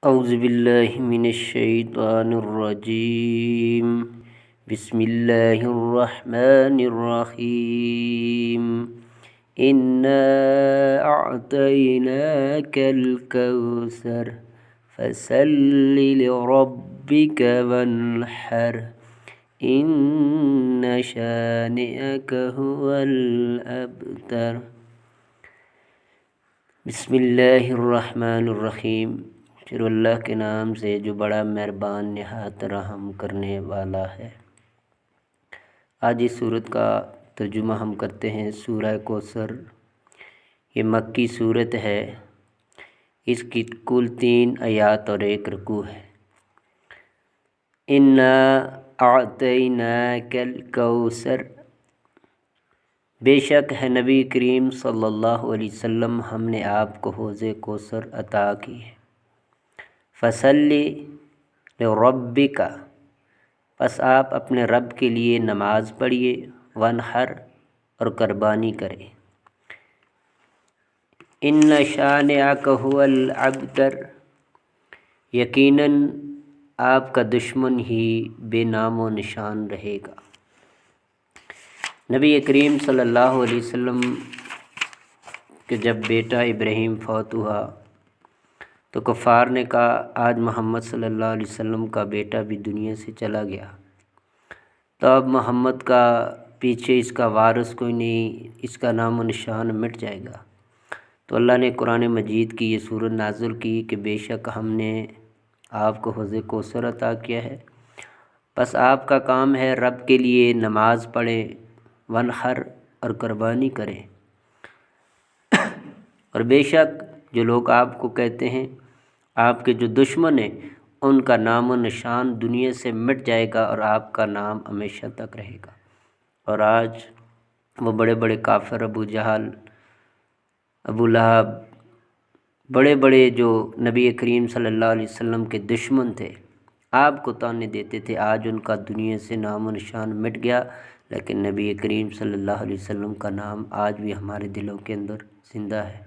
اعوذ باللہ من الشیطان الرجیم بسم اللہ الرحمن الرحیم انا اعطیناک الکوثر فصل لربک وانحر ان شانئک هو الابتر۔ بسم اللہ الرحمن الرحیم، شروع اللہ کے نام سے جو بڑا مہربان نہایت رحم کرنے والا ہے۔ آج اس سورت کا ترجمہ ہم کرتے ہیں۔ سورہ کوثر یہ مکی سورت ہے، اس کی کل 3 آیات اور 1 رکوع ہے۔ انا اعطیناک الکوثر، بے شک ہے نبی کریم صلی اللہ علیہ وسلم ہم نے آپ کو حوض کوثر عطا کی ہے۔ فصلی لربک، پس آپ اپنے رب کے لیے نماز پڑھیے، وانحر اور قربانی کریں، ان شانئک هو الابتر، یقیناً آپ کا دشمن ہی بے نام و نشان رہے گا۔ نبی کریم صلی اللہ علیہ وسلم کہ جب بیٹا ابراہیم فوت ہوا تو کفار نے کہا آج محمد صلی اللہ علیہ وسلم کا بیٹا بھی دنیا سے چلا گیا، تو اب محمد کا پیچھے اس کا وارث کوئی نہیں، اس کا نام و نشان مٹ جائے گا۔ تو اللہ نے قرآن مجید کی یہ سورت نازل کی کہ بے شک ہم نے آپ کو حوض کوثر عطا کیا ہے، بس آپ کا کام ہے رب کے لیے نماز پڑھیں، وانحر اور قربانی کریں، اور بے شک جو لوگ آپ کو کہتے ہیں آپ کے جو دشمن ہیں ان کا نام و نشان دنیا سے مٹ جائے گا اور آپ کا نام ہمیشہ تک رہے گا۔ اور آج وہ بڑے بڑے کافر، ابو جہل، ابو لہب، بڑے بڑے جو نبی کریم صلی اللہ علیہ وسلم کے دشمن تھے، آپ کو تانے دیتے تھے، آج ان کا دنیا سے نام و نشان مٹ گیا، لیکن نبی کریم صلی اللہ علیہ وسلم کا نام آج بھی ہمارے دلوں کے اندر زندہ ہے۔